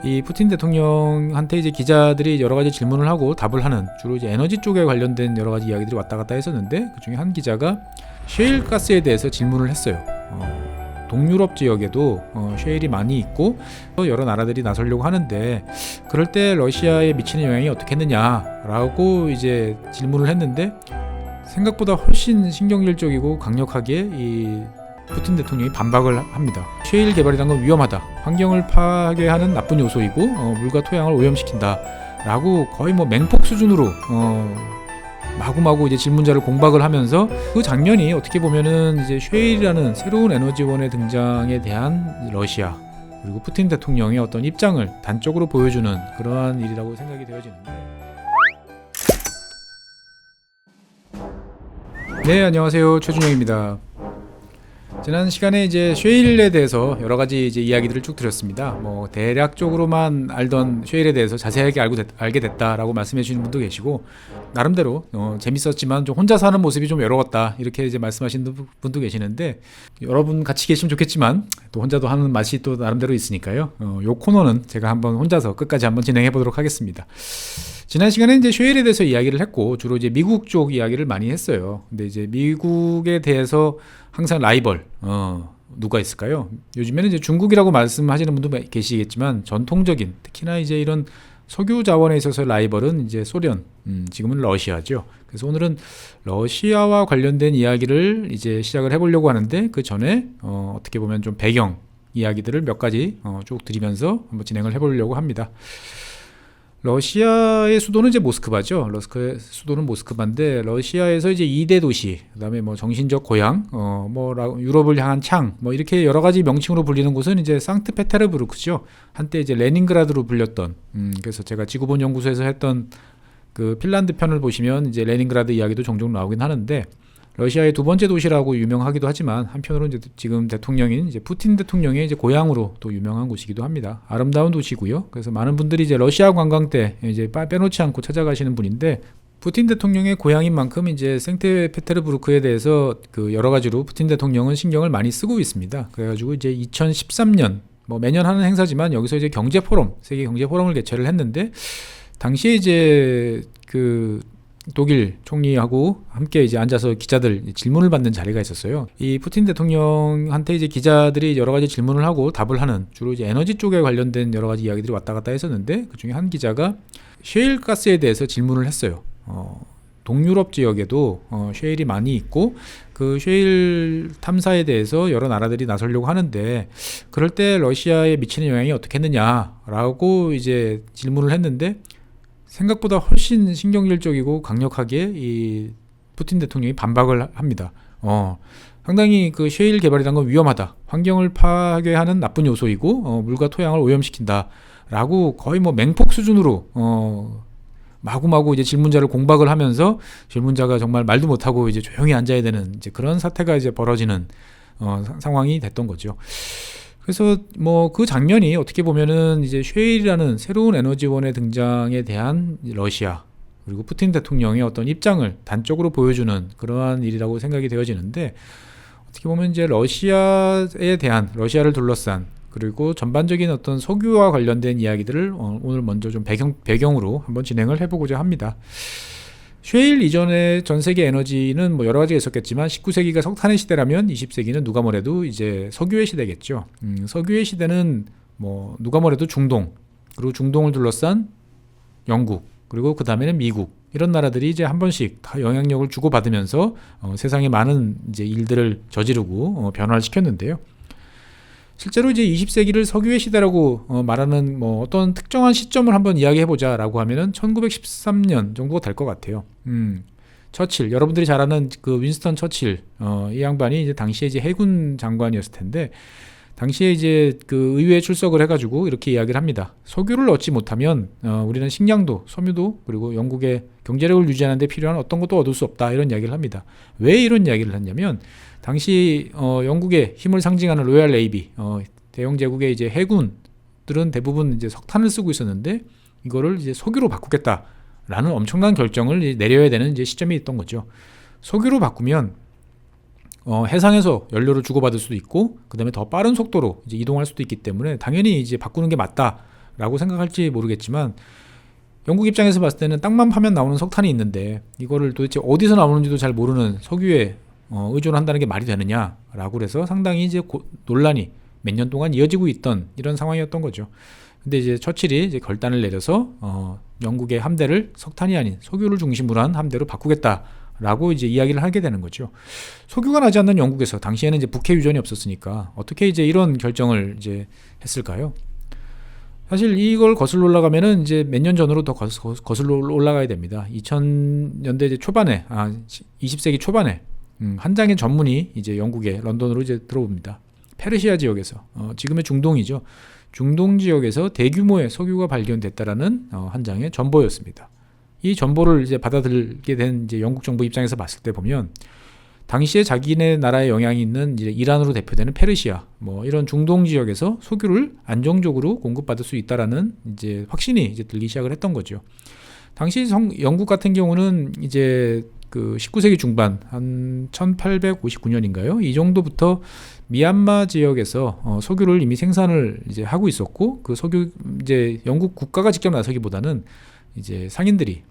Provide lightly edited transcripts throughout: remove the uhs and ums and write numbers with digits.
이 푸틴 대통령한테 이제 기자들이 여러 가지 질문을 하고 답을 하는 주로 이제 에너지 쪽에 관련된 여러 가지 이야기들이 왔다 갔다 했었는데, 그 중에 한 기자가 셰일 가스에 대해서 질문을 했어요. 동유럽 지역에도 셰일이 많이 있고 여러 나라들이 나서려고 하는데, 그럴 때 러시아에 미치는 영향이 어떻겠느냐라고 이제 질문을 했는데, 생각보다 훨씬 신경질적이고 강력하게 이 푸틴 대통령이 반박을 합니다. 셰일 개발이란 건 위험하다, 환경을 파괴하는 나쁜 요소이고 물과 토양을 오염시킨다 라고 거의 뭐 맹폭 수준으로 마구마구 이제 질문자를 공박을 하면서, 그 장면이 어떻게 보면은 이제 셰일이라는 새로운 에너지원의 등장에 대한 러시아 그리고 푸틴 대통령의 어떤 입장을 단적으로 보여주는 그러한 일이라고 생각이 되어지는데. 네, 안녕하세요, 최준영입니다. 지난 시간에 이제 셰일에 대해서 여러 가지 이제 이야기들을 쭉 드렸습니다. 뭐 대략적으로만 알던 셰일에 대해서 자세하게 알게 됐다라고 말씀해 주시는 분도 계시고, 나름대로 재밌었지만 좀 혼자 사는 모습이 좀 외로웠다 이렇게 이제 말씀하시는 분도 계시는데, 여러분 같이 계시면 좋겠지만 또 혼자도 하는 맛이 또 나름대로 있으니까요. 요 코너는 제가 한번 혼자서 끝까지 한번 진행해 보도록 하겠습니다. 지난 시간에 이제 셰일에 대해서 이야기를 했고, 주로 이제 미국 쪽 이야기를 많이 했어요. 근데 이제 미국에 대해서 항상 라이벌 누가 있을까요? 요즘에는 이제 중국이라고 말씀하시는 분도 계시겠지만, 전통적인 특히나 이제 이런 석유 자원에 있어서 라이벌은 이제 소련, 지금은 러시아죠. 그래서 오늘은 러시아와 관련된 이야기를 이제 시작을 해보려고 하는데, 그 전에 어떻게 보면 좀 배경 이야기들을 몇 가지 쭉 드리면서 한번 진행을 해보려고 합니다. 러시아의 수도는 이제 모스크바죠. 러시아의 수도는 모스크바인데, 러시아에서 이제 2대 도시, 그다음에 뭐 정신적 고향, 뭐 유럽을 향한 창, 뭐 이렇게 여러 가지 명칭으로 불리는 곳은 이제 상트페테르부르크죠. 한때 이제 레닌그라드로 불렸던, 그래서 제가 지구본 연구소에서 했던 그 핀란드 편을 보시면 이제 레닌그라드 이야기도 종종 나오긴 하는데, 러시아의 두 번째 도시라고 유명하기도 하지만, 한편으로는 이제 지금 대통령인 이제 푸틴 대통령의 이제 고향으로 또 유명한 곳이기도 합니다. 아름다운 도시고요. 그래서 많은 분들이 이제 러시아 관광 때 이제 빼놓지 않고 찾아가시는 분인데, 푸틴 대통령의 고향인 만큼 이제 상트페테르부르크에 대해서 그 여러 가지로 푸틴 대통령은 신경을 많이 쓰고 있습니다. 그래가지고 이제 2013년 뭐 매년 하는 행사지만, 여기서 이제 경제 포럼, 세계 경제 포럼을 개최를 했는데, 당시에 이제 그 독일 총리하고 함께 이제 앉아서 기자들 질문을 받는 자리가 있었어요. 이 푸틴 대통령한테 이제 기자들이 여러 가지 질문을 하고 답을 하는 주로 이제 에너지 쪽에 관련된 여러 가지 이야기들이 왔다 갔다 했었는데, 그 중에 한 기자가 셰일 가스에 대해서 질문을 했어요. 동유럽 지역에도 셰일이 많이 있고 그 셰일 탐사에 대해서 여러 나라들이 나서려고 하는데, 그럴 때 러시아에 미치는 영향이 어떻겠느냐라고 이제 질문을 했는데, 생각보다 훨씬 신경질적이고 강력하게 이 푸틴 대통령이 반박을 합니다. 상당히 그 셰일 개발이란 건 위험하다, 환경을 파괴하는 나쁜 요소이고 물과 토양을 오염시킨다 라고 거의 뭐 맹폭 수준으로 마구마구 이제 질문자를 공박을 하면서, 질문자가 정말 말도 못하고 이제 조용히 앉아야 되는 이제 그런 사태가 이제 벌어지는 상황이 됐던 거죠. 그래서 뭐 그 장면이 어떻게 보면은 이제 셰일이라는 새로운 에너지원의 등장에 대한 러시아 그리고 푸틴 대통령의 어떤 입장을 단적으로 보여주는 그러한 일이라고 생각이 되어지는데, 어떻게 보면 이제 러시아에 대한, 러시아를 둘러싼 그리고 전반적인 어떤 석유와 관련된 이야기들을 오늘 먼저 좀 배경으로 한번 진행을 해보고자 합니다. 셰일 이전의 전 세계 에너지는 뭐 여러 가지가 있었겠지만, 19세기가 석탄의 시대라면 20세기는 누가 뭐래도 이제 석유의 시대겠죠. 석유의 시대는 뭐 누가 뭐래도 중동, 그리고 중동을 둘러싼 영국, 그리고 그 다음에는 미국, 이런 나라들이 이제 한 번씩 다 영향력을 주고받으면서 세상에 많은 이제 일들을 저지르고 변화를 시켰는데요. 실제로 이제 20세기를 석유의 시대라고 말하는 뭐 어떤 특정한 시점을 한번 이야기해보자라고 하면은 1913년 정도가 될 것 같아요. 처칠, 여러분들이 잘 아는 그 윈스턴 처칠, 이 양반이 이제 당시에 이제 해군 장관이었을 텐데, 당시에 이제 그 의회에 출석을 해가지고 이렇게 이야기를 합니다. 석유를 얻지 못하면 우리는 식량도, 섬유도, 그리고 영국의 경제력을 유지하는 데 필요한 어떤 것도 얻을 수 없다, 이런 이야기를 합니다. 왜 이런 이야기를 했냐면, 당시 영국의 힘을 상징하는 로얄 네이비, 대영 제국의 이제 해군들은 대부분 이제 석탄을 쓰고 있었는데, 이거를 이제 석유로 바꾸겠다라는 엄청난 결정을 내려야 되는 이제 시점이 있던 거죠. 석유로 바꾸면 해상에서 연료를 주고받을 수도 있고, 그 다음에 더 빠른 속도로 이제 이동할 수도 있기 때문에 당연히 이제 바꾸는 게 맞다라고 라고 생각할지 모르겠지만 영국 입장에서 봤을 때는 땅만 파면 나오는 석탄이 있는데 이거를 도대체 어디서 나오는지도 잘 모르는 석유에 의존한다는 게 말이 되느냐라고 그래서 상당히 이제 논란이 몇 년 동안 이어지고 있던 이런 상황이었던 거죠. 근데 이제 처칠이 이제 결단을 내려서 영국의 함대를 석탄이 아닌 석유를 중심으로 한 함대로 바꾸겠다라고 이제 이야기를 하게 되는 거죠. 석유가 나지 않는 영국에서 당시에는 이제 북해 유전이 없었으니까 어떻게 이제 이런 결정을 이제 했을까요? 사실 이걸 거슬러 올라가면은 이제 몇 년 전으로 더 거슬러 올라가야 됩니다. 2000년대 이제 초반에, 20세기 초반에 한 장의 전문이 이제 영국의 런던으로 이제 들어옵니다. 페르시아 지역에서, 지금의 중동이죠. 중동 지역에서 대규모의 석유가 발견됐다라는 한 장의 전보였습니다. 이 전보를 이제 받아들게 된 이제 영국 정부 입장에서 봤을 때 보면 당시에 자기네 나라에 영향이 있는 이제 이란으로 대표되는 페르시아, 뭐 이런 중동 지역에서 석유를 안정적으로 공급받을 수 있다라는 이제 확신이 이제 들기 시작을 했던 거죠. 당시 영국 같은 경우는 이제 그 19세기 중반 한 1859년인가요? 이 정도부터 미얀마 지역에서 석유를 이미 생산을 이제 하고 있었고 그 석유 이제 영국 국가가 직접 나서기보다는 이제 상인들이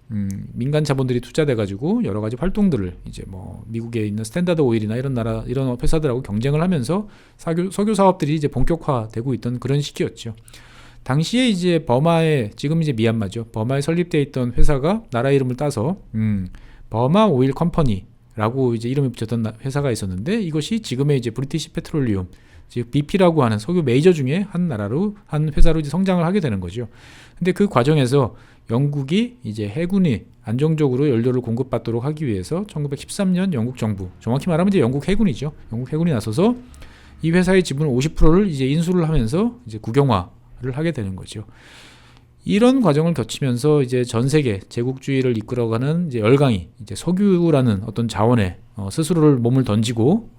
민간 자본들이 투자돼 가지고 여러 가지 활동들을 이제 뭐 미국에 있는 스탠다드 오일이나 이런 나라 이런 회사들하고 경쟁을 하면서 석유 사업들이 이제 본격화되고 있던 그런 시기였죠. 당시에 이제 버마에 지금 이제 미얀마죠. 버마에 설립되어 있던 회사가 나라 이름을 따서 버마 오일 컴퍼니라고 이제 이름이 붙였던 회사가 있었는데 이것이 지금의 이제 브리티시 페트롤리움 즉 BP라고 하는 석유 메이저 중에 한 회사로 이제 성장을 하게 되는 거죠. 근데 그 과정에서 영국이 이제 해군이 안정적으로 연료를 공급받도록 하기 위해서 1913년 영국 정부, 정확히 말하면 이제 영국 해군이죠. 영국 해군이 나서서 이 회사의 지분 50%를 이제 인수를 하면서 이제 국영화를 하게 되는 거죠. 이런 과정을 거치면서 이제 전 세계 제국주의를 이끌어가는 이제 열강이 이제 석유라는 어떤 자원에 스스로를 몸을 던지고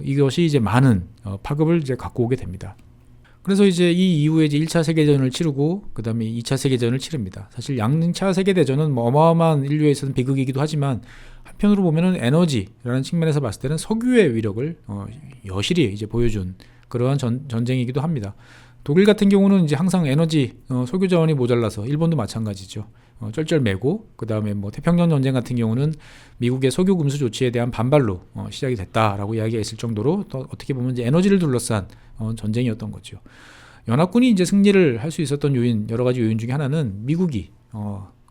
이것이 이제 많은 파급을 이제 갖고 오게 됩니다. 그래서 이제 이 이후에 이제 1차 세계대전을 치르고 그다음에 2차 세계대전을 치릅니다. 사실 양차 세계대전은 뭐 어마어마한 인류에 있어서는 비극이기도 하지만 한편으로 보면은 에너지라는 측면에서 봤을 때는 석유의 위력을 여실히 이제 보여준 그러한 전쟁이기도 합니다. 독일 같은 경우는 이제 항상 에너지 석유 자원이 모자라서 일본도 마찬가지죠. 쩔쩔매고 그다음에 뭐 태평양 전쟁 같은 경우는 미국의 석유 금수 조치에 대한 반발로 시작이 됐다라고 이야기가 있을 정도로 또 어떻게 보면 이제 에너지를 둘러싼 전쟁이었던 거죠. 연합군이 이제 승리를 할 수 있었던 여러 가지 요인 중에 하나는 미국이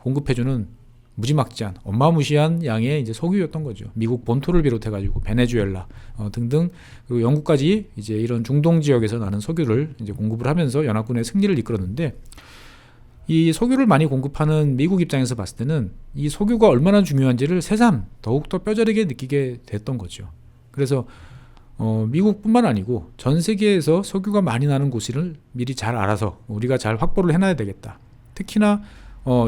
공급해주는 무지막지한 어마무시한 양의 이제 석유였던 거죠. 미국 본토를 비롯해가지고 베네수엘라 등등 그리고 영국까지 이제 이런 중동 지역에서 나는 석유를 이제 공급을 하면서 연합군의 승리를 이끌었는데 이 석유를 많이 공급하는 미국 입장에서 봤을 때는 이 석유가 얼마나 중요한지를 새삼 더욱더 뼈저리게 느끼게 됐던 거죠. 그래서 미국뿐만 아니고 전 세계에서 석유가 많이 나는 곳을 미리 잘 알아서 우리가 잘 확보를 해놔야 되겠다. 특히나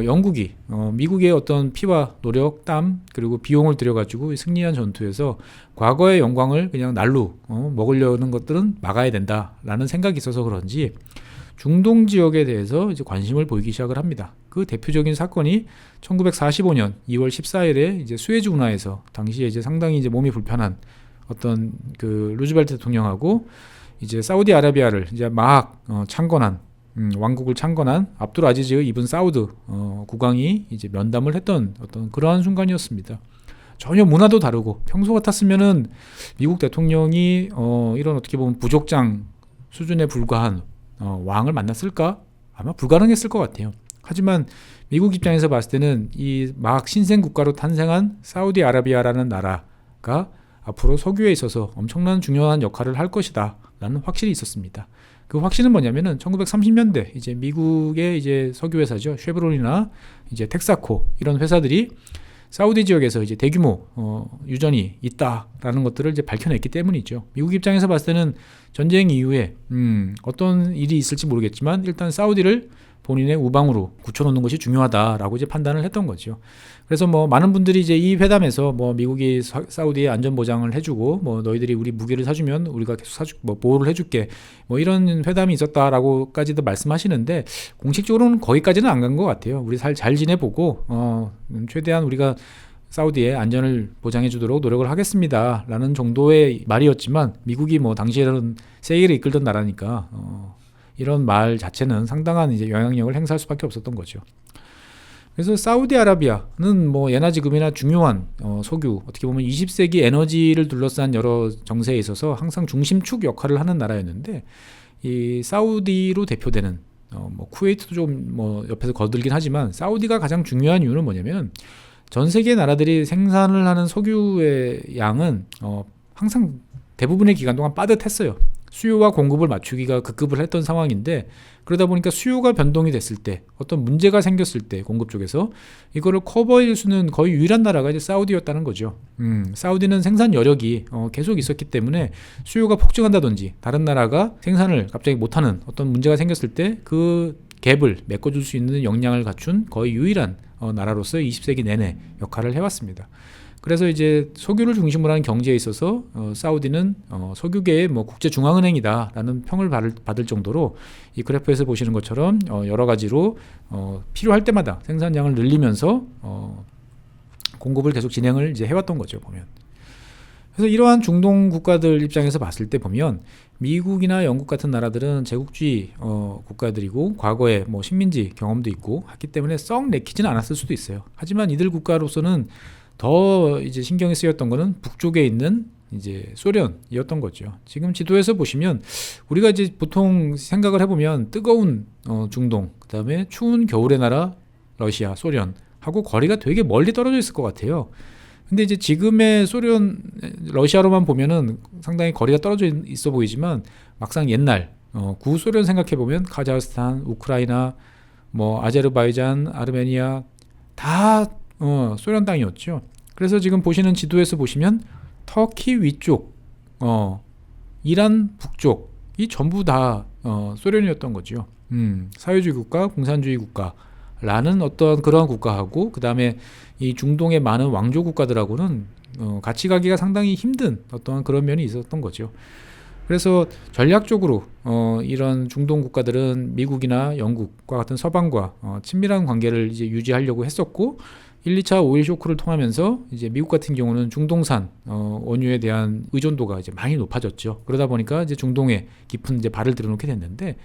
영국이 미국의 어떤 피와 노력, 땀 그리고 비용을 들여가지고 승리한 전투에서 과거의 영광을 그냥 날로 먹으려는 것들은 막아야 된다라는 생각이 있어서 그런지 중동 지역에 대해서 이제 관심을 보이기 시작을 합니다. 그 대표적인 사건이 1945년 2월 14일에 이제 수에즈 운하에서 당시에 이제 상당히 이제 몸이 불편한 어떤 그 루즈벨트 대통령하고 이제 사우디아라비아를 이제 막 창건한 왕국을 창건한 압둘 아지즈 이븐 사우드 국왕이 이제 면담을 했던 어떤 그러한 순간이었습니다. 전혀 문화도 다르고 평소 같았으면은 미국 대통령이 이런 어떻게 보면 부족장 수준에 불과한 왕을 만났을까? 아마 불가능했을 것 같아요. 하지만 미국 입장에서 봤을 때는 이 막 신생 국가로 탄생한 사우디아라비아라는 나라가 앞으로 석유에 있어서 엄청난 중요한 역할을 할 것이다 라는 확신이 있었습니다. 그 확신은 뭐냐면은 1930년대 이제 미국의 이제 석유 회사죠. 쉐브론이나 이제 텍사코 이런 회사들이 사우디 지역에서 이제 대규모 유전이 있다라는 것들을 이제 밝혀냈기 때문이죠. 미국 입장에서 봤을 때는 전쟁 이후에 어떤 일이 있을지 모르겠지만 일단 사우디를 본인의 우방으로 굳혀놓는 것이 중요하다라고 이제 판단을 했던 거죠. 그래서 뭐 많은 분들이 이제 이 회담에서 뭐 미국이 사우디에 안전 보장을 해주고 뭐 너희들이 우리 무기를 사주면 우리가 계속 뭐 보호를 해줄게 뭐 이런 회담이 있었다라고까지도 말씀하시는데 공식적으로는 거기까지는 안 간 것 같아요. 우리 잘 지내보고 최대한 우리가 사우디의 안전을 보장해 주도록 노력을 하겠습니다 라는 정도의 말이었지만 미국이 뭐 당시에는 세계를 이끌던 나라니까 이런 말 자체는 상당한 이제 영향력을 행사할 수밖에 없었던 거죠. 그래서 사우디아라비아는 뭐 예나 지금이나 중요한 석유, 어떻게 보면 20세기 에너지를 둘러싼 여러 정세에 있어서 항상 중심축 역할을 하는 나라였는데, 이 사우디로 대표되는 뭐 쿠웨이트도 좀 뭐 옆에서 거들긴 하지만, 사우디가 가장 중요한 이유는 뭐냐면, 전 세계 나라들이 생산을 하는 석유의 양은 항상 대부분의 기간 동안 빠듯했어요. 수요와 공급을 맞추기가 급급을 했던 상황인데, 그러다 보니까 수요가 변동이 됐을 때, 어떤 문제가 생겼을 때 공급 쪽에서 이거를 커버할 수는 거의 유일한 나라가 이제 사우디였다는 거죠. 사우디는 생산 여력이 계속 있었기 때문에 수요가 폭증한다든지 다른 나라가 생산을 갑자기 못하는 어떤 문제가 생겼을 때 그 갭을 메꿔줄 수 있는 역량을 갖춘 거의 유일한 나라로서 20세기 내내 역할을 해왔습니다. 그래서 이제 석유를 중심으로 하는 경제에 있어서 사우디는 석유계의 뭐 국제중앙은행이다라는 평을 받을 정도로, 이 그래프에서 보시는 것처럼 여러 가지로 필요할 때마다 생산량을 늘리면서 공급을 계속 진행을 이제 해왔던 거죠, 보면. 그래서 이러한 중동 국가들 입장에서 봤을 때 보면, 미국이나 영국 같은 나라들은 제국주의 국가들이고 과거에 뭐 식민지 경험도 있고 했기 때문에 썩 내키지는 않았을 수도 있어요. 하지만 이들 국가로서는 더 이제 신경이 쓰였던 거는 북쪽에 있는 이제 소련이었던 거죠. 지금 지도에서 보시면 우리가 이제 보통 생각을 해보면 뜨거운 중동, 그다음에 추운 겨울의 나라 러시아, 소련하고 거리가 되게 멀리 떨어져 있을 것 같아요. 근데 이제 지금의 소련, 러시아로만 보면은 상당히 거리가 떨어져 있어 보이지만, 막상 옛날 구소련 생각해 보면 카자흐스탄, 우크라이나, 뭐 아제르바이잔, 아르메니아 다 소련 땅이었죠. 그래서 지금 보시는 지도에서 보시면 터키 위쪽, 이란 북쪽이 전부 다 소련이었던 거죠. 사회주의 국가, 공산주의 국가라는 어떤 그러한 국가하고, 그 다음에 이 중동의 많은 왕조 국가들하고는 같이 가기가 상당히 힘든 어떤 그런 면이 있었던 거죠. 그래서 전략적으로 이런 중동 국가들은 미국이나 영국과 같은 서방과 친밀한 관계를 이제 유지하려고 했었고, 1, 2차 오일 쇼크를 통하면서 이제 미국 같은 경우는 중동산 원유에 대한 의존도가 이제 많이 높아졌죠. 그러다 보니까 이제 중동에 깊은 이제 발을 들여놓게 됐는데,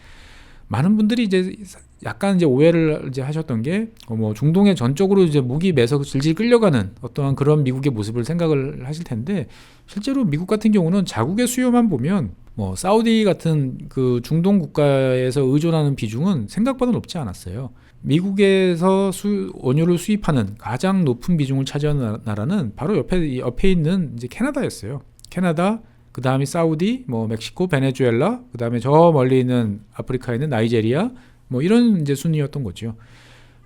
많은 분들이 이제 약간 이제 오해를 이제 하셨던 게, 뭐 중동에 전적으로 이제 무기 매서 질질 끌려가는 어떠한 그런 미국의 모습을 생각을 하실 텐데, 실제로 미국 같은 경우는 자국의 수요만 보면 뭐 사우디 같은 그 중동 국가에서 의존하는 비중은 생각보다 높지 않았어요. 미국에서 원유를 수입하는 가장 높은 비중을 차지하는 나라는 바로 옆에 있는 이제 캐나다였어요. 캐나다, 그 다음에 사우디, 뭐 멕시코, 베네수엘라, 그 다음에 저 멀리 있는 아프리카에 있는 나이제리아, 뭐 이런 이제 순위였던 거죠.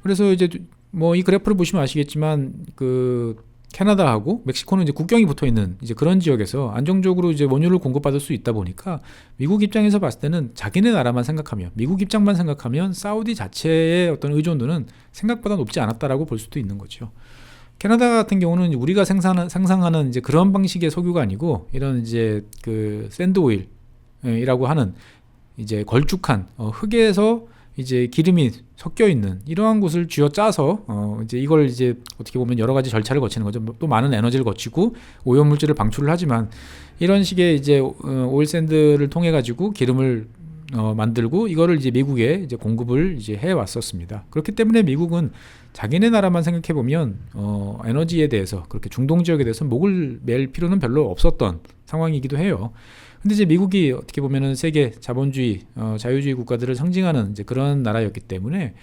그래서 이제 뭐 이 그래프를 보시면 아시겠지만, 그 캐나다하고 멕시코는 이제 국경이 붙어 있는 이제 그런 지역에서 안정적으로 이제 원유를 공급받을 수 있다 보니까, 미국 입장에서 봤을 때는 자기네 나라만 생각하면, 미국 입장만 생각하면 사우디 자체의 어떤 의존도는 생각보다 높지 않았다라고 볼 수도 있는 거죠. 캐나다 같은 경우는 우리가 상상하는 이제 그런 방식의 석유가 아니고, 이런 이제 그 샌드 오일이라고 하는 이제 걸쭉한 흙에서 이제 기름이 섞여 있는 이러한 곳을 쥐어짜서 이제 이걸 이제 어떻게 보면 여러 가지 절차를 거치는 거죠. 또 많은 에너지를 거치고 오염물질을 방출을 하지만, 이런 식의 이제 오일 샌드를 통해 가지고 기름을 만들고 이거를 이제 미국에 이제 공급을 이제 해 왔었습니다. 그렇기 때문에 미국은 자기네 나라만 생각해 보면 에너지에 대해서, 그렇게 중동 지역에 대해서 목을 맬 필요는 별로 없었던 상황이기도 해요. 근데 이제 미국이 어떻게 보면은 세계 자본주의, 자유주의 국가들을 상징하는 이제 그런 나라였기 때문에,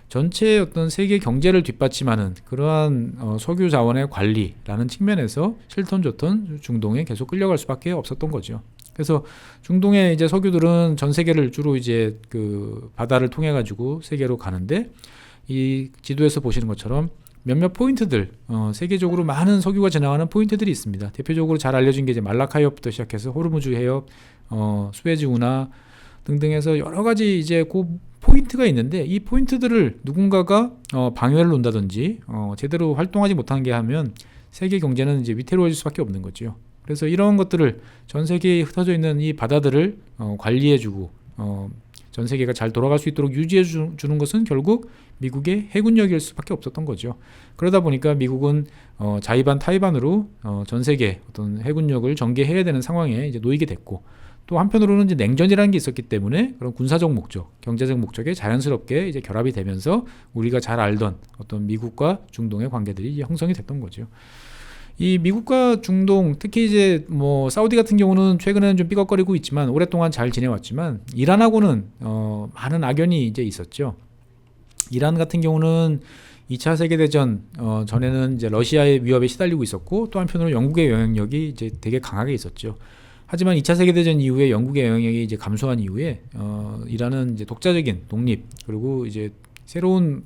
전체 어떤 세계 경제를 뒷받침하는 그러한 석유 자원의 관리라는 측면에서 싫던 좋던 중동에 계속 끌려갈 수밖에 없었던 거죠. 그래서 중동의 이제 석유들은 전 세계를 주로 이제 그 바다를 통해 가지고 세계로 가는데, 이 지도에서 보시는 것처럼 몇몇 포인트들, 세계적으로 많은 석유가 지나가는 포인트들이 있습니다. 대표적으로 잘 알려진 게 이제 말라카 해협부터 시작해서 호르무즈 해협, 수에즈 운하 등등 해서 여러 가지 이제 그 포인트가 있는데, 이 포인트들을 누군가가 방해를 놓는다든지 제대로 활동하지 못하는 게 하면 세계 경제는 이제 위태로워질 수밖에 없는 거죠. 그래서 이런 것들을, 전 세계에 흩어져 있는 이 바다들을 관리해주고 전 세계가 잘 돌아갈 수 있도록 유지해 주는 것은 결국 미국의 해군력일 수밖에 없었던 거죠. 그러다 보니까 미국은 자의반 타의반으로 전 세계 어떤 해군력을 전개해야 되는 상황에 이제 놓이게 됐고, 또 한편으로는 이제 냉전이라는 게 있었기 때문에 그런 군사적 목적, 경제적 목적에 자연스럽게 이제 결합이 되면서 우리가 잘 알던 어떤 미국과 중동의 관계들이 이제 형성이 됐던 거죠. 이 미국과 중동, 특히 이제 뭐 사우디 같은 경우는 최근에는 좀 삐걱거리고 있지만 오랫동안 잘 지내왔지만 이란하고는 많은 악연이 이제 있었죠. 이란 같은 경우는 2차 세계대전 전에는 이제 러시아의 위협에 시달리고 있었고 또 한편으로 영국의 영향력이 이제 되게 강하게 있었죠. 하지만 2차 세계대전 이후에 영국의 영향력이 이제 감소한 이후에 이란은 이제 독자적인 독립 그리고 이제 새로운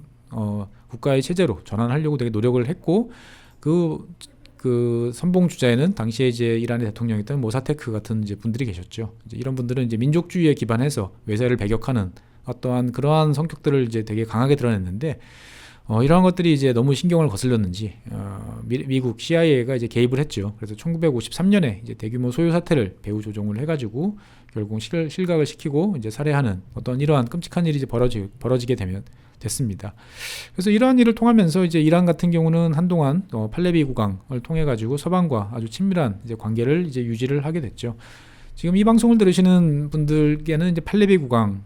국가의 체제로 전환하려고 되게 노력을 했고 그 선봉 주자에는 당시에 이제 이란의 대통령이었던 모사테크 같은 이제 분들이 계셨죠. 이제 이런 분들은 이제 민족주의에 기반해서 외세를 배격하는 어떠한 그러한 성격들을 이제 되게 강하게 드러냈는데 이러한 것들이 이제 너무 신경을 거슬렸는지 미국 CIA가 이제 개입을 했죠. 그래서 1953년에 이제 대규모 소요 사태를 배후 조종을 해가지고 결국 실각을 시키고 이제 살해하는 어떤 이러한 끔찍한 일이 이제 벌어지게 됐습니다. 그래서 이러한 일을 통하면서 이제 이란 같은 경우는 한동안 팔레비 국왕을 통해 가지고 서방과 아주 친밀한 이제 관계를 이제 유지를 하게 됐죠. 지금 이 방송을 들으시는 분들께는 이제 팔레비 국왕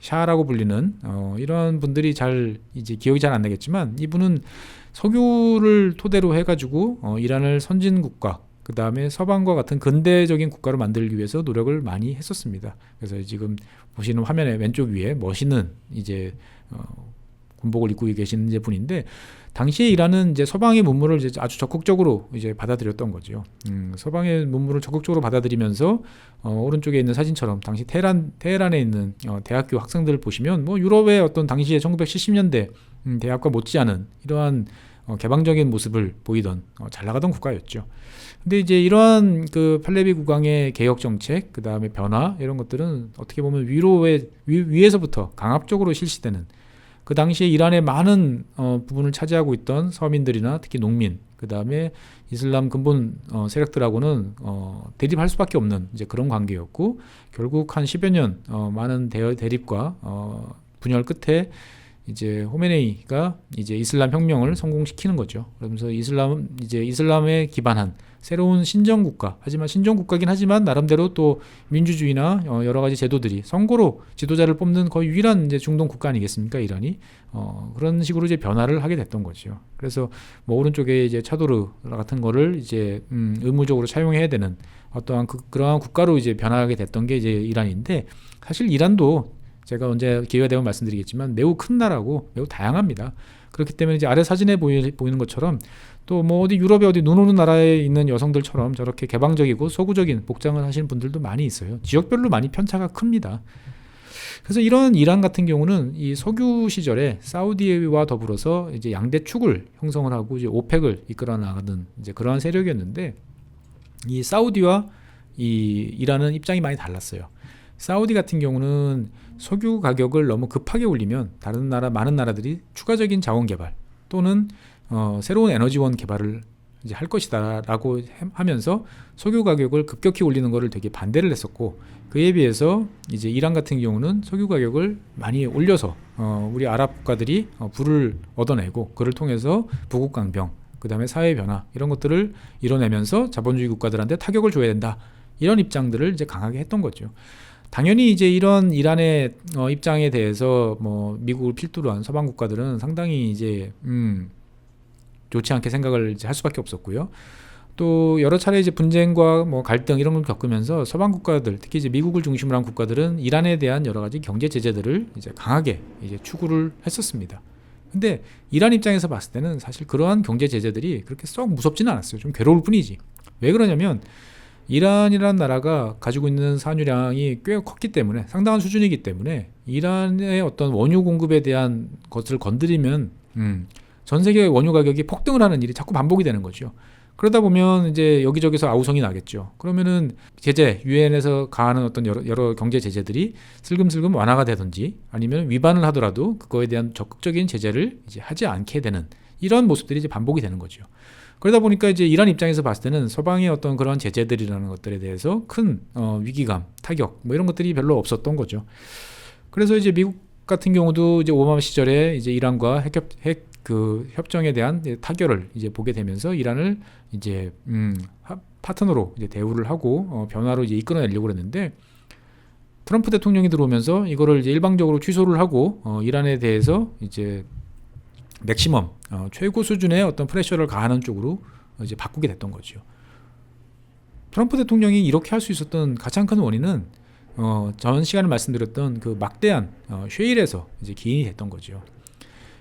샤라고 불리는 이런 분들이 잘 이제 기억이 잘 안 나겠지만 이분은 석유를 토대로 해가지고 이란을 선진국가 그 다음에 서방과 같은 근대적인 국가로 만들기 위해서 노력을 많이 했었습니다. 그래서 지금 보시는 화면의 왼쪽 위에 멋있는 이제 군복을 입고 계시는 이제 분인데 당시에 이란은 이제 서방의 문물을 이제 아주 적극적으로 이제 받아들였던 거죠. 서방의 문물을 적극적으로 받아들이면서 오른쪽에 있는 사진처럼 당시 테헤란에 있는 대학교 학생들을 보시면 뭐 유럽의 어떤 당시에 1970년대 대학과 못지않은 이러한 개방적인 모습을 보이던 잘 나가던 국가였죠. 근데 이제 이러한 그 팔레비 국왕의 개혁 정책, 그 다음에 변화 이런 것들은 어떻게 보면 위에서부터 강압적으로 실시되는 그 당시에 이란의 많은 부분을 차지하고 있던 서민들이나 특히 농민, 그 다음에 이슬람 근본 세력들하고는 대립할 수밖에 없는 이제 그런 관계였고 결국 한 10여 년 많은 대립과 분열 끝에 이제 호메네이가 이제 이슬람 혁명을 성공시키는 거죠. 그러면서 이슬람에 기반한 새로운 신정국가, 하지만 신정국가긴 하지만 나름대로 또 민주주의나 여러 가지 제도들이 선거로 지도자를 뽑는 거의 유일한 이제 중동 국가 아니겠습니까, 이란이? 그런 식으로 이제 변화를 하게 됐던 거죠. 그래서 뭐 오른쪽에 이제 차도르 같은 거를 이제 의무적으로 차용해야 되는 어떠한 그러한 국가로 이제 변화하게 됐던 게 이제 이란인데 사실 이란도 제가 언제 기회가 되면 말씀드리겠지만 매우 큰 나라고 매우 다양합니다. 그렇기 때문에 이제 아래 사진에 보이는 것처럼 또 뭐 어디 유럽에 어디 눈 오는 나라에 있는 여성들처럼 저렇게 개방적이고 서구적인 복장을 하시는 분들도 많이 있어요. 지역별로 많이 편차가 큽니다. 그래서 이런 이란 같은 경우는 이 석유 시절에 사우디와 더불어서 이제 양대 축을 형성을 하고 이제 오펙을 이끌어 나가는 이제 그러한 세력이었는데 이 사우디와 이 이란은 입장이 많이 달랐어요. 사우디 같은 경우는 석유 가격을 너무 급하게 올리면 많은 나라들이 추가적인 자원 개발 또는 새로운 에너지원 개발을 이제 할 것이다라고 하면서 석유 가격을 급격히 올리는 것을 되게 반대를 했었고 그에 비해서 이제 이란 같은 경우는 석유 가격을 많이 올려서 우리 아랍 국가들이 부를 얻어내고 그를 통해서 부국 강병 그 다음에 사회 변화 이런 것들을 이뤄내면서 자본주의 국가들한테 타격을 줘야 된다 이런 입장들을 이제 강하게 했던 거죠. 당연히 이제 이런 이란의 입장에 대해서 뭐 미국을 필두로 한 서방 국가들은 상당히 이제 좋지 않게 생각을 이제 할 수밖에 없었고요. 또 여러 차례 이제 분쟁과 뭐 갈등 이런 걸 겪으면서 서방 국가들, 특히 이제 미국을 중심으로 한 국가들은 이란에 대한 여러 가지 경제 제재들을 이제 강하게 이제 추구를 했었습니다. 근데 이란 입장에서 봤을 때는 사실 그러한 경제 제재들이 그렇게 썩 무섭지는 않았어요. 좀 괴로울 뿐이지. 왜 그러냐면 이란이라는 나라가 가지고 있는 산유량이 꽤 컸기 때문에 상당한 수준이기 때문에 이란의 어떤 원유 공급에 대한 것을 건드리면 전 세계 원유 가격이 폭등을 하는 일이 자꾸 반복이 되는 거죠. 그러다 보면 이제 여기저기서 아우성이 나겠죠. 그러면은 제재, 유엔에서 가하는 어떤 여러 경제 제재들이 슬금슬금 완화가 되든지 아니면 위반을 하더라도 그거에 대한 적극적인 제재를 이제 하지 않게 되는 이런 모습들이 이제 반복이 되는 거죠. 그러다 보니까 이제 이란 입장에서 봤을 때는 서방의 어떤 그런 제재들이라는 것들에 대해서 큰 위기감, 타격 뭐 이런 것들이 별로 없었던 거죠. 그래서 이제 미국 같은 경우도 이제 오바마 시절에 이제 이란과 핵 그 협정에 대한 타결을 이제 보게 되면서 이란을 이제 파트너로 이제 대우를 하고 변화로 이제 이끌어내려고 그랬는데 트럼프 대통령이 들어오면서 이거를 이제 일방적으로 취소를 하고 이란에 대해서 이제 맥시멈 최고 수준의 어떤 프레셔를 가하는 쪽으로 이제 바꾸게 됐던 거죠. 트럼프 대통령이 이렇게 할 수 있었던 가장 큰 원인은 전 시간에 말씀드렸던 그 막대한 쉐일에서 이제 기인이 됐던 거죠.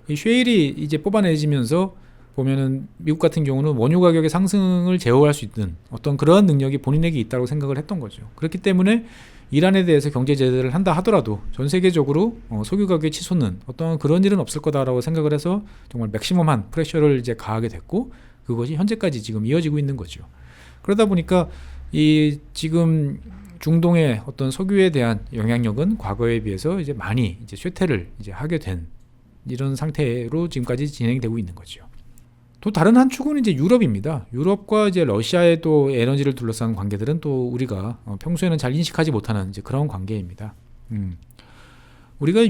이 쉐일이 이제 뽑아내지면서 보면은 미국 같은 경우는 원유 가격의 상승을 제어할 수 있는 어떤 그런 능력이 본인에게 있다고 생각을 했던 거죠. 그렇기 때문에 이란에 대해서 경제 제재를 한다 하더라도 전 세계적으로 석유 가격이 치솟는 어떤 그런 일은 없을 거다라고 생각을 해서 정말 맥시멈한 프레셔를 이제 가하게 됐고 그것이 현재까지 지금 이어지고 있는 거죠. 그러다 보니까 이 지금 중동의 어떤 석유에 대한 영향력은 과거에 비해서 이제 많이 이제 쇠퇴를 이제 하게 된 이런 상태로 지금까지 진행되고 있는 거죠. 또 다른 한 축은 이제 유럽입니다. 유럽과 이제 러시아의 또 에너지를 둘러싼 관계들은 또 우리가 평소에는 잘 인식하지 못하는 이제 그런 관계입니다. 우리가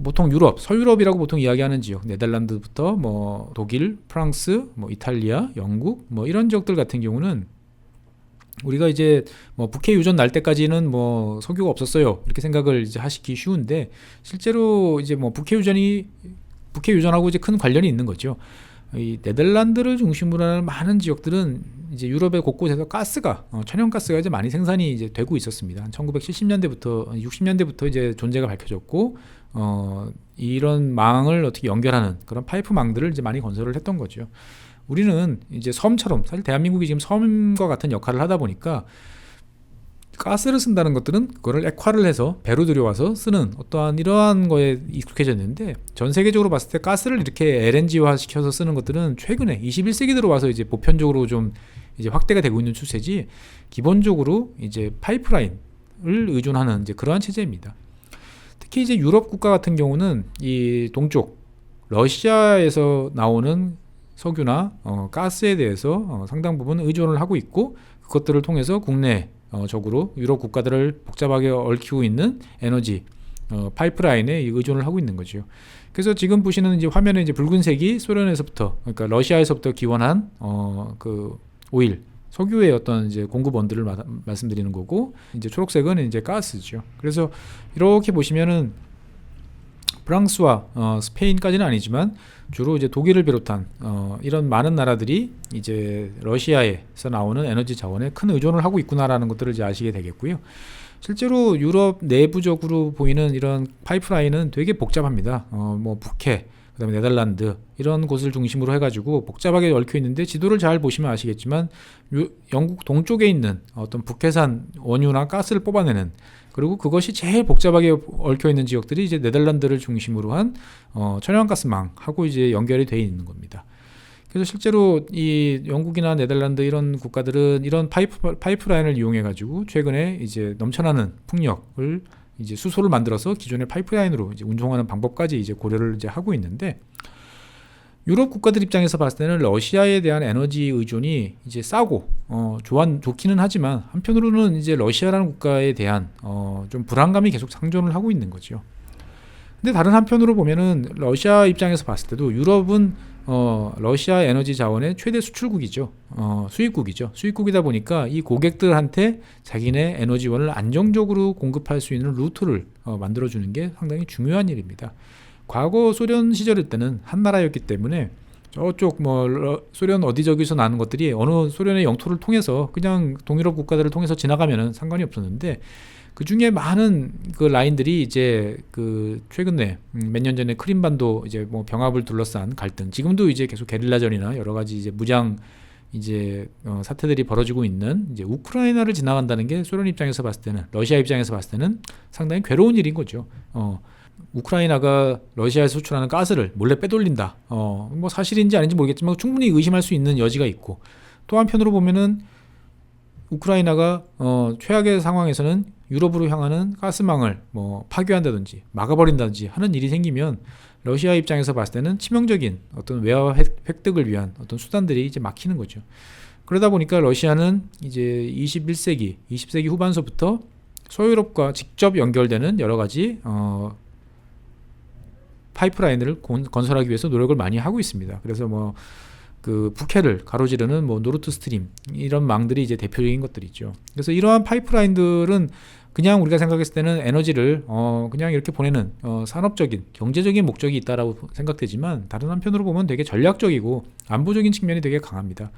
보통 서유럽이라고 보통 이야기하는 지역, 네덜란드부터 뭐 독일, 프랑스, 뭐 이탈리아, 영국, 뭐 이런 지역들 같은 경우는 우리가 이제 뭐 북해 유전 날 때까지는 뭐 석유가 없었어요 이렇게 생각을 이제 하시기 쉬운데 실제로 이제 뭐 북해 유전하고 이제 큰 관련이 있는 거죠. 이 네덜란드를 중심으로 하는 많은 지역들은 이제 유럽의 곳곳에서 천연가스가 이제 많이 생산이 이제 되고 있었습니다. 1970년대부터 60년대부터 이제 존재가 밝혀졌고 이런 망을 어떻게 연결하는 그런 파이프망들을 이제 많이 건설을 했던 거죠. 우리는 이제 섬처럼 사실 대한민국이 지금 섬과 같은 역할을 하다 보니까 가스를 쓴다는 것들은 그거를 액화를 해서 배로 들여와서 쓰는 어떠한 이러한 거에 익숙해졌는데 전 세계적으로 봤을 때 가스를 이렇게 LNG화 시켜서 쓰는 것들은 최근에 21세기 들어와서 이제 보편적으로 좀 이제 확대가 되고 있는 추세지 기본적으로 이제 파이프라인을 의존하는 이제 그러한 체제입니다. 특히 이제 유럽 국가 같은 경우는 이 동쪽 러시아에서 나오는 석유나 가스에 대해서 상당 부분 의존을 하고 있고 그것들을 통해서 국내 적으로 유럽 국가들을 복잡하게 얽히고 있는 에너지 파이프라인에 의존을 하고 있는 거죠. 그래서 지금 보시는 이제 화면에 이제 붉은색이 소련에서부터 그러니까 러시아에서부터 기원한 그 오일 석유의 어떤 이제 공급원들을 말씀드리는 거고 이제 초록색은 이제 가스죠. 그래서 이렇게 보시면은 프랑스와 스페인까지는 아니지만 주로 이제 독일을 비롯한 이런 많은 나라들이 이제 러시아에서 나오는 에너지 자원에 큰 의존을 하고 있구나라는 것들을 이제 아시게 되겠고요. 실제로 유럽 내부적으로 보이는 이런 파이프라인은 되게 복잡합니다. 뭐 북해, 그다음에 네덜란드 이런 곳을 중심으로 해가지고 복잡하게 얽혀 있는데 지도를 잘 보시면 아시겠지만 영국 동쪽에 있는 어떤 북해산 원유나 가스를 뽑아내는 그리고 그것이 제일 복잡하게 얽혀 있는 지역들이 이제 네덜란드를 중심으로 한 천연가스망하고 이제 연결이 되어 있는 겁니다. 그래서 실제로 이 영국이나 네덜란드 이런 국가들은 이런 파이프라인을 이용해 가지고 최근에 이제 넘쳐나는 풍력을 이제 수소를 만들어서 기존의 파이프라인으로 이제 운송하는 방법까지 이제 고려를 이제 하고 있는데 유럽 국가들 입장에서 봤을 때는 러시아에 대한 에너지 의존이 이제 싸고 좋기는 하지만 한편으로는 이제 러시아라는 국가에 대한 좀 불안감이 계속 상존을 하고 있는 거죠. 근데 다른 한편으로 보면은 러시아 입장에서 봤을 때도 유럽은 러시아 에너지 자원의 최대 수출국이죠. 수입국이죠. 수입국이다 보니까 이 고객들한테 자기네 에너지원을 안정적으로 공급할 수 있는 루트를 만들어주는 게 상당히 중요한 일입니다. 과거 소련 시절 때는 한 나라였기 때문에 저쪽 뭐 소련 어디저기서 나는 것들이 어느 소련의 영토를 통해서 그냥 동유럽 국가들을 통해서 지나가면은 상관이 없었는데 그 중에 많은 그 라인들이 이제 그 최근에 몇 년 전에 크림반도 이제 뭐 병합을 둘러싼 갈등, 지금도 이제 계속 게릴라전이나 여러 가지 이제 무장 이제 사태들이 벌어지고 있는 이제 우크라이나를 지나간다는 게 소련 입장에서 봤을 때는 러시아 입장에서 봤을 때는 상당히 괴로운 일인 거죠. 우크라이나가 러시아에서 수출하는 가스를 몰래 빼돌린다. 뭐 사실인지 아닌지 모르겠지만 충분히 의심할 수 있는 여지가 있고 또 한편으로 보면은 우크라이나가 최악의 상황에서는 유럽으로 향하는 가스망을 뭐 파괴한다든지 막아버린다든지 하는 일이 생기면 러시아 입장에서 봤을 때는 치명적인 어떤 외화 획득을 위한 어떤 수단들이 이제 막히는 거죠. 그러다 보니까 러시아는 이제 20세기 후반서부터 소유럽과 직접 연결되는 여러 가지 파이프라인을 건설하기 위해서 노력을 많이 하고 있습니다. 그래서 뭐 그 북해를 가로지르는 뭐 노르트 스트림 이런 망들이 이제 대표적인 것들이죠. 그래서 이러한 파이프라인들은 그냥 우리가 생각했을 때는 에너지를 그냥 이렇게 보내는 산업적인 경제적인 목적이 있다라고 생각되지만 다른 한편으로 보면 되게 전략적이고 안보적인 측면이 되게 강합니다.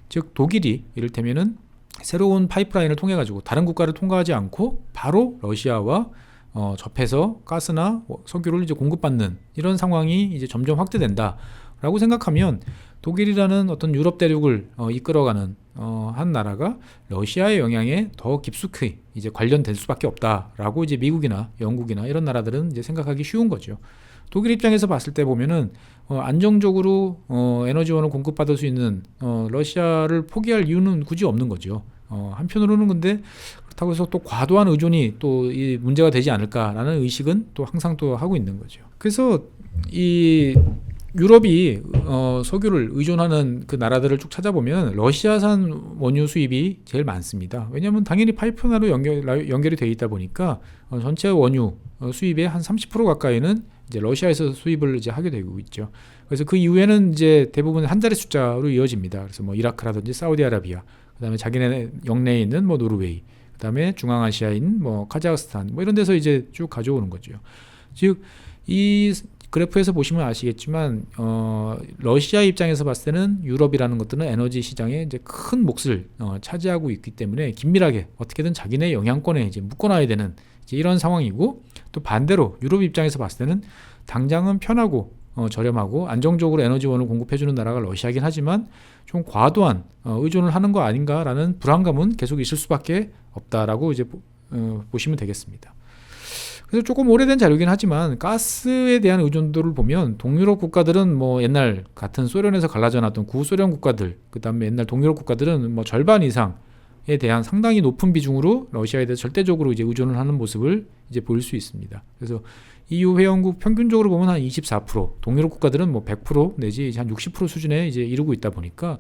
즉 독일이 이를테면은 새로운 파이프라인을 통해 가지고 다른 국가를 통과하지 않고 바로 러시아와 접해서 가스나 석유를 이제 공급받는 이런 상황이 이제 점점 확대된다라고 생각하면 독일이라는 어떤 유럽 대륙을 이끌어가는 한 나라가 러시아의 영향에 더 깊숙이 이제 관련될 수밖에 없다라고 이제 미국이나 영국이나 이런 나라들은 이제 생각하기 쉬운 거죠. 독일 입장에서 봤을 때 보면은 안정적으로 에너지원을 공급받을 수 있는 러시아를 포기할 이유는 굳이 없는 거죠. 한편으로는 근데 그렇다고 해서 또 과도한 의존이 또 이 문제가 되지 않을까라는 의식은 또 항상 또 하고 있는 거죠. 그래서 이 유럽이 석유를 의존하는 그 나라들을 쭉 찾아보면 러시아산 원유 수입이 제일 많습니다. 왜냐하면 당연히 파이프라인으로 연결이 되어 있다 보니까 전체 원유 수입의 한 30% 가까이는 이제 러시아에서 수입을 이제 하게 되고 있죠. 그래서 그 이후에는 이제 대부분 한 자리 숫자로 이어집니다. 그래서 뭐 이라크라든지 사우디아라비아, 그다음에 자기네 영내에 있는 뭐 노르웨이, 그다음에 중앙아시아인 뭐 카자흐스탄 뭐 이런 데서 이제 쭉 가져오는 거죠. 즉 이 그래프에서 보시면 아시겠지만 러시아 입장에서 봤을 때는 유럽이라는 것들은 에너지 시장에 이제 큰 몫을 차지하고 있기 때문에 긴밀하게 어떻게든 자기네 영향권에 이제 묶어놔야 되는 이제 이런 상황이고, 또 반대로 유럽 입장에서 봤을 때는 당장은 편하고 저렴하고 안정적으로 에너지원을 공급해주는 나라가 러시아긴 하지만 좀 과도한 의존을 하는 거 아닌가라는 불안감은 계속 있을 수밖에 없다라고 이제 보시면 되겠습니다. 그래서 조금 오래된 자료긴 하지만 가스에 대한 의존도를 보면 동유럽 국가들은 뭐 옛날 같은 소련에서 갈라져 놨던 구소련 국가들, 그다음에 옛날 동유럽 국가들은 뭐 절반 이상에 대한 상당히 높은 비중으로 러시아에 대해서 절대적으로 이제 의존을 하는 모습을 이제 보일 수 있습니다. 그래서 EU 회원국 평균적으로 보면 한 24%, 동유럽 국가들은 뭐 100% 내지 한 60% 수준에 이제 이르고 있다 보니까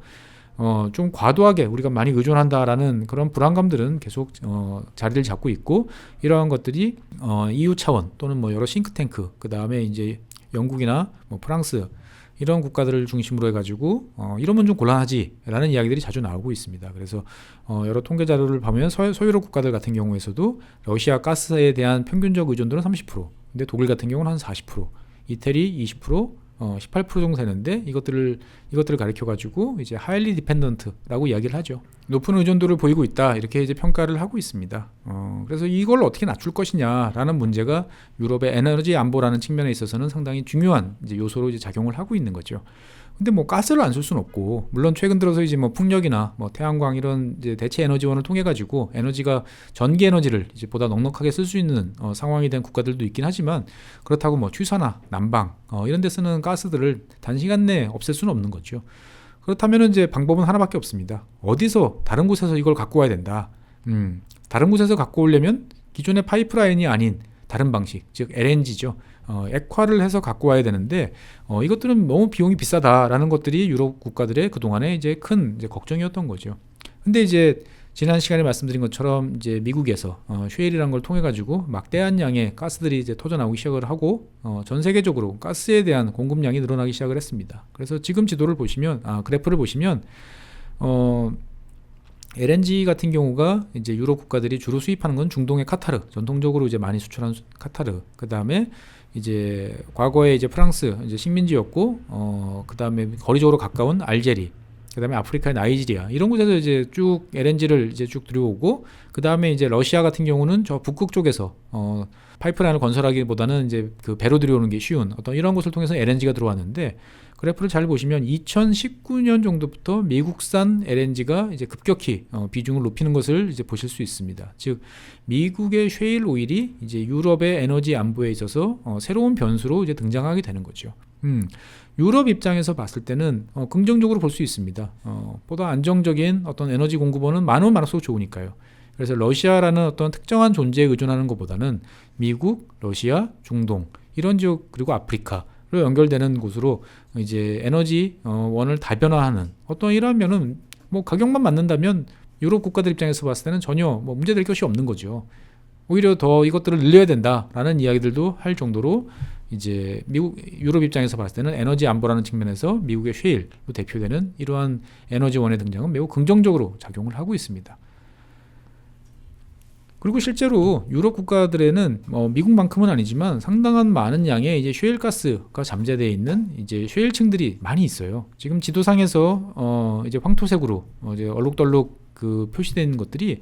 좀 과도하게 우리가 많이 의존한다라는 그런 불안감들은 계속 자리를 잡고 있고, 이러한 것들이 EU 차원 또는 뭐 여러 싱크탱크, 그 다음에 이제 영국이나 뭐 프랑스 이런 국가들을 중심으로 해가지고 이러면 좀 곤란하지라는 이야기들이 자주 나오고 있습니다. 그래서 여러 통계 자료를 보면 소유럽 국가들 같은 경우에서도 러시아 가스에 대한 평균적 의존도는 30%, 근데 독일 같은 경우는 한 40%, 이태리 20%, 18% 정도 되는데 이것들을 가리켜 가지고 이제 highly dependent라고 이야기를 하죠. 높은 의존도를 보이고 있다, 이렇게 이제 평가를 하고 있습니다. 그래서 이걸 어떻게 낮출 것이냐라는 문제가 유럽의 에너지 안보라는 측면에 있어서는 상당히 중요한 이제 요소로 이제 작용을 하고 있는 거죠. 근데 뭐 가스를 안 쓸 수는 없고, 물론 최근 들어서 이제 뭐 풍력이나 뭐 태양광 이런 이제 대체 에너지원을 통해 가지고 에너지가 전기 에너지를 이제 보다 넉넉하게 쓸 수 있는 상황이 된 국가들도 있긴 하지만, 그렇다고 뭐 취사나 난방 이런 데 쓰는 가스들을 단시간 내에 없앨 수는 없는 거죠. 그렇다면 이제 방법은 하나밖에 없습니다. 어디서 다른 곳에서 이걸 갖고 와야 된다. 다른 곳에서 갖고 오려면 기존의 파이프라인이 아닌 다른 방식, 즉 LNG죠. 액화를 해서 갖고 와야 되는데 이것들은 너무 비용이 비싸다라는 것들이 유럽 국가들의 그동안의 이제 큰 이제 걱정이었던 거죠. 근데 이제 지난 시간에 말씀드린 것처럼 이제 미국에서 쉐일이라는 걸 통해 가지고 막대한 양의 가스들이 이제 터져 나오기 시작을 하고 전 세계적으로 가스에 대한 공급량이 늘어나기 시작을 했습니다. 그래서 지금 지도를 보시면 그래프를 보시면 LNG 같은 경우가 이제 유럽 국가들이 주로 수입하는 건 중동의 카타르, 전통적으로 이제 많이 수출하는 카타르, 그 다음에 이제 과거에 이제 프랑스 이제 식민지였고, 그 다음에 거리적으로 가까운 알제리, 그 다음에 아프리카의 나이지리아 이런 곳에서 이제 쭉 LNG를 이제 쭉 들여오고, 그 다음에 이제 러시아 같은 경우는 저 북극 쪽에서 파이프라인을 건설하기보다는 이제 그 배로 들여오는 게 쉬운 어떤 이런 곳을 통해서 LNG가 들어왔는데, 그래프를 잘 보시면 2019년 정도부터 미국산 LNG가 이제 급격히 비중을 높이는 것을 이제 보실 수 있습니다. 즉 미국의 쉐일 오일이 이제 유럽의 에너지 안보에 있어서 새로운 변수로 이제 등장하게 되는 거죠. 유럽 입장에서 봤을 때는 긍정적으로 볼 수 있습니다. 보다 안정적인 어떤 에너지 공급원은 많으면 많을수록 좋으니까요. 그래서 러시아라는 어떤 특정한 존재에 의존하는 것보다는 미국, 러시아, 중동 이런 지역, 그리고 아프리카 연결되는 곳으로 이제 에너지 원을 다변화하는 어떤 이런 면은 뭐 가격만 맞는다면 유럽 국가들 입장에서 봤을 때는 전혀 뭐 문제될 것이 없는 거죠. 오히려 더 이것들을 늘려야 된다라는 이야기들도 할 정도로 이제 미국 유럽 입장에서 봤을 때는 에너지 안보라는 측면에서 미국의 셰일로 대표되는 이러한 에너지원의 등장은 매우 긍정적으로 작용을 하고 있습니다. 그리고 실제로 유럽 국가들에는 미국만큼은 아니지만 상당한 많은 양의 이제 셰일 가스가 잠재되어 있는 이제 셰일층들이 많이 있어요. 지금 지도상에서 이제 황토색으로 이제 얼룩덜룩 그 표시되어 있는 것들이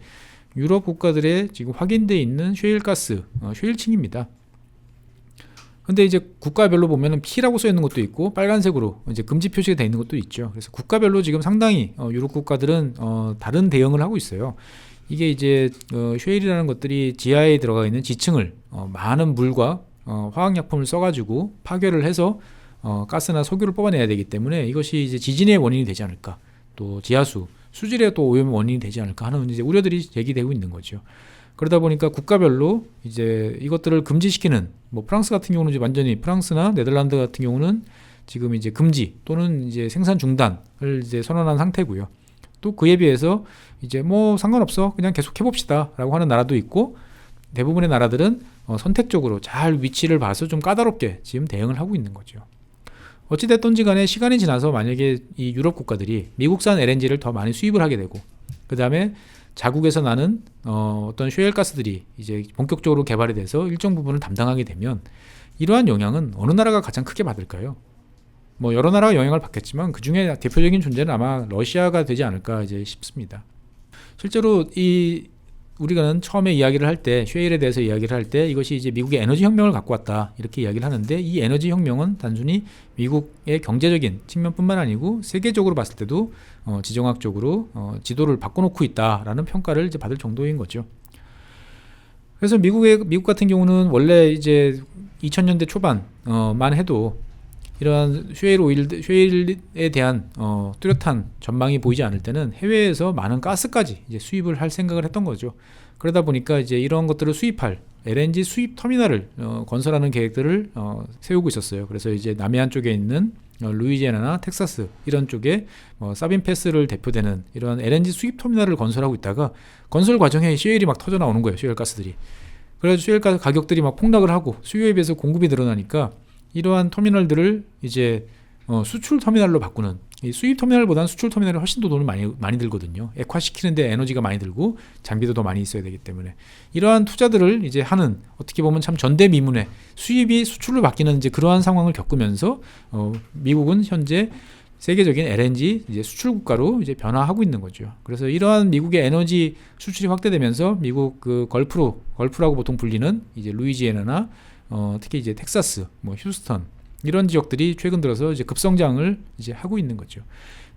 유럽 국가들의 지금 확인되어 있는 셰일 가스 셰일층입니다. 근데 이제 국가별로 보면은 P라고 써 있는 것도 있고 빨간색으로 이제 금지 표시가 되어 있는 것도 있죠. 그래서 국가별로 지금 상당히 유럽 국가들은 다른 대응을 하고 있어요. 이게 이제 셰일이라는 것들이 지하에 들어가 있는 지층을 많은 물과 화학약품을 써가지고 파괴를 해서 가스나 석유를 뽑아내야 되기 때문에 이것이 이제 지진의 원인이 되지 않을까, 또 지하수 수질의 또 오염의 원인이 되지 않을까 하는 이제 우려들이 제기되고 있는 거죠. 그러다 보니까 국가별로 이제 이것들을 금지시키는, 뭐 프랑스 같은 경우는 이제 완전히, 프랑스나 네덜란드 같은 경우는 지금 이제 금지 또는 이제 생산 중단을 이제 선언한 상태고요. 또 그에 비해서 이제 뭐 상관없어, 그냥 계속 해봅시다라고 하는 나라도 있고, 대부분의 나라들은 선택적으로 잘 위치를 봐서 좀 까다롭게 지금 대응을 하고 있는 거죠. 어찌됐든지 간에 시간이 지나서 만약에 이 유럽 국가들이 미국산 LNG를 더 많이 수입을 하게 되고, 그 다음에 자국에서 나는 어떤 셰일 가스들이 이제 본격적으로 개발이 돼서 일정 부분을 담당하게 되면 이러한 영향은 어느 나라가 가장 크게 받을까요? 뭐 여러 나라가 영향을 받겠지만 그 중에 대표적인 존재는 아마 러시아가 되지 않을까 이제 싶습니다. 실제로 우리가 처음에 이야기를 할 때, 셰일에 대해서 이야기를 할 때 이것이 이제 미국의 에너지 혁명을 갖고 왔다 이렇게 이야기를 하는데, 이 에너지 혁명은 단순히 미국의 경제적인 측면뿐만 아니고 세계적으로 봤을 때도 지정학적으로 지도를 바꿔놓고 있다라는 평가를 이제 받을 정도인 거죠. 그래서 미국 같은 경우는 원래 이제 2000년대 초반만 해도 이러한 셰일에 대한 뚜렷한 전망이 보이지 않을 때는 해외에서 많은 가스까지 이제 수입을 할 생각을 했던 거죠. 그러다 보니까 이제 이런 것들을 수입할 LNG 수입 터미널을 건설하는 계획들을 세우고 있었어요. 그래서 이제 남해안 쪽에 있는 루이지애나나 텍사스 이런 쪽에 사빈 패스를 대표되는 이런 LNG 수입 터미널을 건설하고 있다가 건설 과정에 셰일이 막 터져 나오는 거예요. 셰일 가스들이. 그래서 셰일 가스 가격들이 막 폭락을 하고 수요에 비해서 공급이 늘어나니까 이러한 터미널들을 이제 수출 터미널로 바꾸는, 이 수입 터미널보다는 수출 터미널이 훨씬 더 돈을 많이 들거든요. 액화시키는데 에너지가 많이 들고 장비도 더 많이 있어야 되기 때문에 이러한 투자들을 이제 하는, 어떻게 보면 참 전대미문의 수입이 수출로 바뀌는 이제 그러한 상황을 겪으면서 미국은 현재 세계적인 LNG 이제 수출 국가로 이제 변화하고 있는 거죠. 그래서 이러한 미국의 에너지 수출이 확대되면서 미국 그 걸프라고 보통 불리는 이제 루이지애나나 특히 이제 텍사스, 뭐 휴스턴 이런 지역들이 최근 들어서 이제 급성장을 이제 하고 있는 거죠.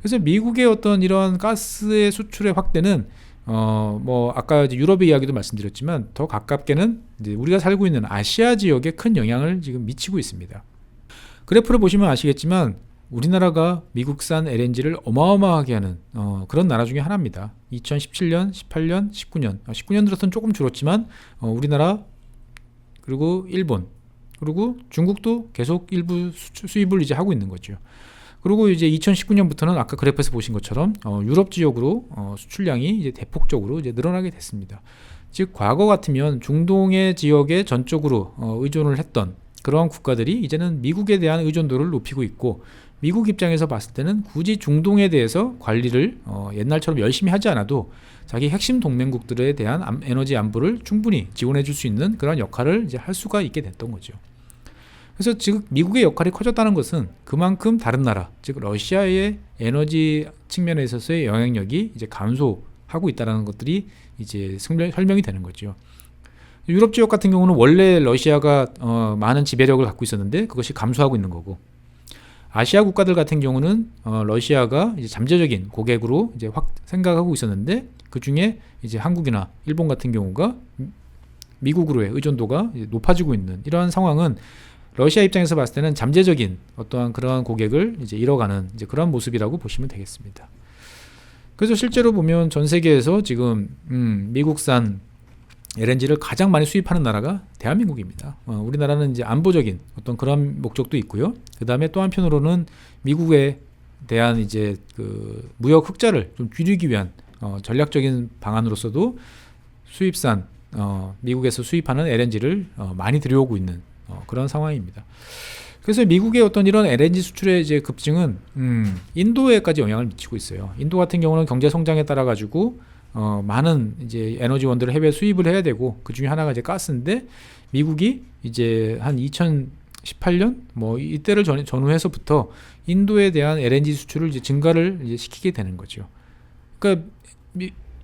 그래서 미국의 어떤 이러한 가스의 수출의 확대는 뭐 아까 이제 유럽의 이야기도 말씀드렸지만 더 가깝게는 이제 우리가 살고 있는 아시아 지역에 큰 영향을 지금 미치고 있습니다. 그래프를 보시면 아시겠지만 우리나라가 미국산 LNG를 어마어마하게 하는 그런 나라 중에 하나입니다. 2017년, 18년, 19년 들어서는 조금 줄었지만 우리나라, 그리고 일본, 그리고 중국도 계속 일부 수입을 이제 하고 있는 거죠. 그리고 이제 2019년부터는 아까 그래프에서 보신 것처럼 유럽 지역으로 수출량이 이제 대폭적으로 이제 늘어나게 됐습니다. 즉 과거 같으면 중동의 지역에 전적으로 의존을 했던 그러한 국가들이 이제는 미국에 대한 의존도를 높이고 있고, 미국 입장에서 봤을 때는 굳이 중동에 대해서 관리를 옛날처럼 열심히 하지 않아도 자기 핵심 동맹국들에 대한 에너지 안보를 충분히 지원해 줄 수 있는 그런 역할을 이제 할 수가 있게 됐던 거죠. 그래서 즉 미국의 역할이 커졌다는 것은 그만큼 다른 나라, 즉 러시아의 에너지 측면에 있어서의 영향력이 이제 감소하고 있다는 것들이 이제 설명이 되는 거죠. 유럽 지역 같은 경우는 원래 러시아가 많은 지배력을 갖고 있었는데 그것이 감소하고 있는 거고, 아시아 국가들 같은 경우는 러시아가 이제 잠재적인 고객으로 이제 생각하고 있었는데 그 중에 이제 한국이나 일본 같은 경우가 미국으로의 의존도가 이제 높아지고 있는 이러한 상황은 러시아 입장에서 봤을 때는 잠재적인 어떠한 그러한 고객을 이제 잃어가는 이제 그런 모습이라고 보시면 되겠습니다. 그래서 실제로 보면 전 세계에서 지금 미국산 LNG를 가장 많이 수입하는 나라가 대한민국입니다. 우리나라는 이제 안보적인 어떤 그런 목적도 있고요. 그 다음에 또 한편으로는 미국에 대한 이제 그 무역 흑자를 좀 줄이기 위한 전략적인 방안으로서도 수입산 미국에서 수입하는 LNG를 많이 들여오고 있는 그런 상황입니다. 그래서 미국의 어떤 이런 LNG 수출의 이제 급증은 인도에까지 영향을 미치고 있어요. 인도 같은 경우는 경제 성장에 따라 가지고 많은 이제 에너지원들을 해외 수입을 해야 되고 그 중에 하나가 이제 가스인데 미국이 이제 한 2018년 뭐 이때를 전후해서부터 인도에 대한 LNG 수출을 이제 증가를 이제 시키게 되는 거죠. 그러니까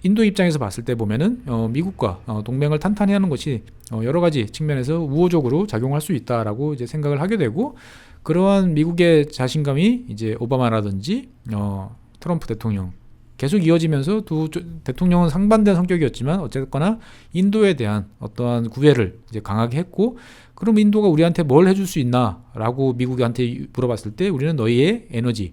인도 입장에서 봤을 때 보면은 미국과 동맹을 탄탄히 하는 것이 여러 가지 측면에서 우호적으로 작용할 수 있다라고 이제 생각을 하게 되고 그러한 미국의 자신감이 이제 오바마라든지 트럼프 대통령 계속 이어지면서 두 대통령은 상반된 성격이었지만 어쨌거나 인도에 대한 어떠한 구애를 이제 강하게 했고 그럼 인도가 우리한테 뭘 해줄 수 있나라고 미국한테 물어봤을 때 우리는 너희의 에너지에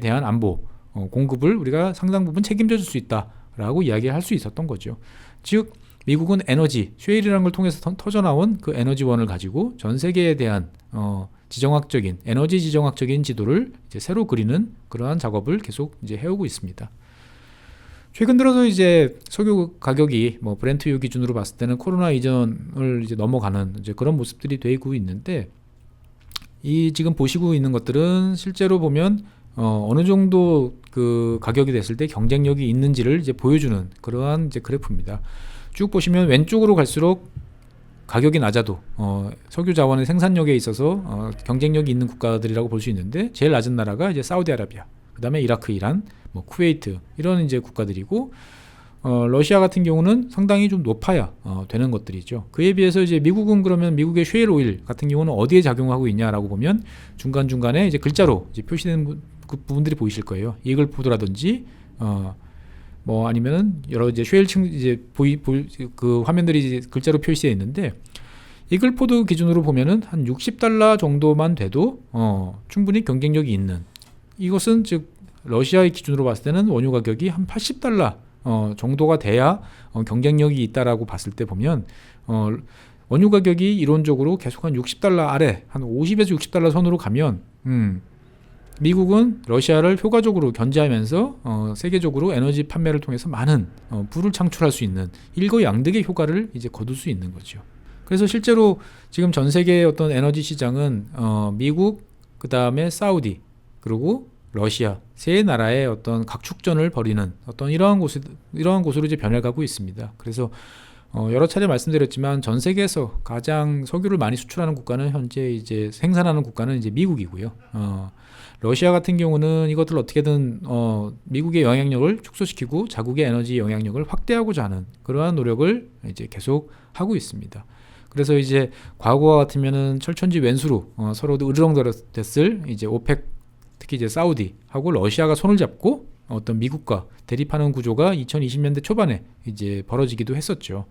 대한 안보 공급을 우리가 상당 부분 책임져 줄 수 있다라고 이야기할 수 있었던 거죠. 즉 미국은 에너지, 쉐일이라는 걸 통해서 터져나온 그 에너지원을 가지고 전 세계에 대한 지정학적인 에너지 지정학적인 지도를 이제 새로 그리는 그러한 작업을 계속 이제 해오고 있습니다. 최근 들어서 이제 석유 가격이 뭐 브렌트유 기준으로 봤을 때는 코로나 이전을 이제 넘어가는 이제 그런 모습들이 되고 있는데 이 지금 보시고 있는 것들은 실제로 보면 어느 정도 그 가격이 됐을 때 경쟁력이 있는지를 이제 보여주는 그러한 이제 그래프입니다. 쭉 보시면 왼쪽으로 갈수록 가격이 낮아도 석유 자원의 생산력에 있어서 경쟁력이 있는 국가들이라고 볼 수 있는데 제일 낮은 나라가 이제 사우디아라비아, 그다음에 이라크, 이란, 뭐 쿠웨이트 이런 이제 국가들이고 러시아 같은 경우는 상당히 좀 높아야 되는 것들이죠. 그에 비해서 이제 미국은 그러면 미국의 쉐일 오일 같은 경우는 어디에 작용하고 있냐라고 보면 중간 중간에 이제 글자로 이제 표시된 그 부분들이 보이실 거예요. 이글포드라든지 뭐 아니면은 여러 이제 쉐일층 이제 그 화면들이 이제 글자로 표시되어 있는데 이글포드 기준으로 보면은 한 $60 정도만 돼도 충분히 경쟁력이 있는 이것은 즉 러시아의 기준으로 봤을 때는 원유 가격이 한 $80 정도가 돼야 경쟁력이 있다라고 봤을 때 보면 원유 가격이 이론적으로 계속 한 $60 아래 한 50에서 $60 선으로 가면 미국은 러시아를 효과적으로 견제하면서 세계적으로 에너지 판매를 통해서 많은 부를 창출할 수 있는 일거양득의 효과를 이제 거둘 수 있는 거죠. 그래서 실제로 지금 전 세계의 어떤 에너지 시장은 미국, 그 다음에 사우디, 그리고 러시아 세 나라의 어떤 각축전을 벌이는 어떤 이러한 곳으로 이제 변해가고 있습니다. 그래서 여러 차례 말씀드렸지만 전 세계에서 가장 석유를 많이 수출하는 국가는 현재 이제 생산하는 국가는 이제 미국이고요. 러시아 같은 경우는 이것들을 어떻게든 미국의 영향력을 축소시키고 자국의 에너지 영향력을 확대하고자 하는 그러한 노력을 이제 계속 하고 있습니다. 그래서 이제 과거와 같으면은 철천지 왼수로 서로 으르렁댔을 이제 오펙 특히 이제 사우디하고 러시아가 손을 잡고 어떤 미국과 대립하는 구조가 2020년대 초반에 이제 벌어지기도 했었죠.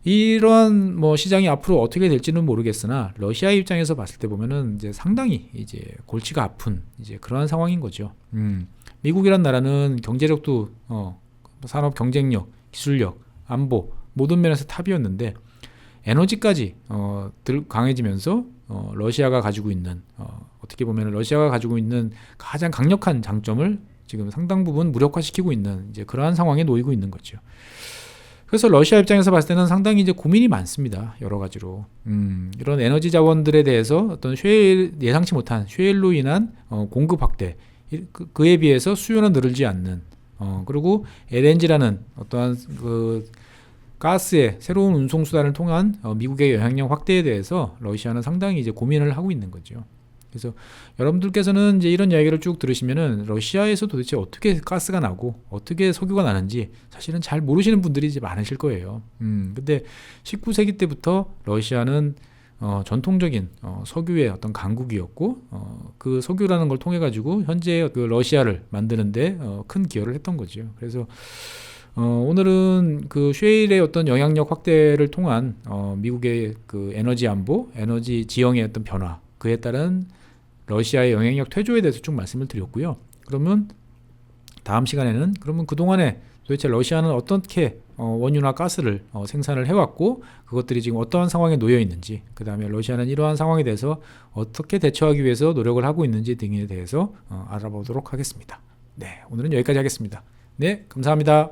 이러한 뭐 시장이 앞으로 어떻게 될지는 모르겠으나 러시아 입장에서 봤을 때 보면은 이제 상당히 이제 골치가 아픈 이제 그러한 상황인 거죠. 미국이란 나라는 경제력도 산업 경쟁력, 기술력, 안보 모든 면에서 탑이었는데 에너지까지 강해지면서 러시아가 가지고 있는 어떻게 보면 러시아가 가지고 있는 가장 강력한 장점을 지금 상당 부분 무력화시키고 있는 이제 그러한 상황에 놓이고 있는 거죠. 그래서 러시아 입장에서 봤을 때는 상당히 이제 고민이 많습니다. 여러 가지로 이런 에너지 자원들에 대해서 어떤 예상치 못한 쉐일로 인한 공급 확대 그에 비해서 수요는 늘지 않는 그리고 LNG라는 어떠한 그 가스의 새로운 운송 수단을 통한 미국의 영향력 확대에 대해서 러시아는 상당히 이제 고민을 하고 있는 거죠. 그래서 여러분들께서는 이제 이런 이야기를 쭉 들으시면은 러시아에서 도대체 어떻게 가스가 나고 어떻게 석유가 나는지 사실은 잘 모르시는 분들이 이제 많으실 거예요. 근데 19세기 때부터 러시아는 전통적인 석유의 어떤 강국이었고 그 석유라는 걸 통해 가지고 현재 그 러시아를 만드는데 큰 기여를 했던 거죠. 그래서 오늘은 그 쉐일의 어떤 영향력 확대를 통한 미국의 그 에너지 안보, 에너지 지형의 어떤 변화, 그에 따른 러시아의 영향력 퇴조에 대해서 쭉 말씀을 드렸고요. 그러면 다음 시간에는 그러면 그동안에 도대체 러시아는 어떻게 원유나 가스를 생산을 해왔고 그것들이 지금 어떠한 상황에 놓여 있는지, 그 다음에 러시아는 이러한 상황에 대해서 어떻게 대처하기 위해서 노력을 하고 있는지 등에 대해서 알아보도록 하겠습니다. 네, 오늘은 여기까지 하겠습니다. 네, 감사합니다.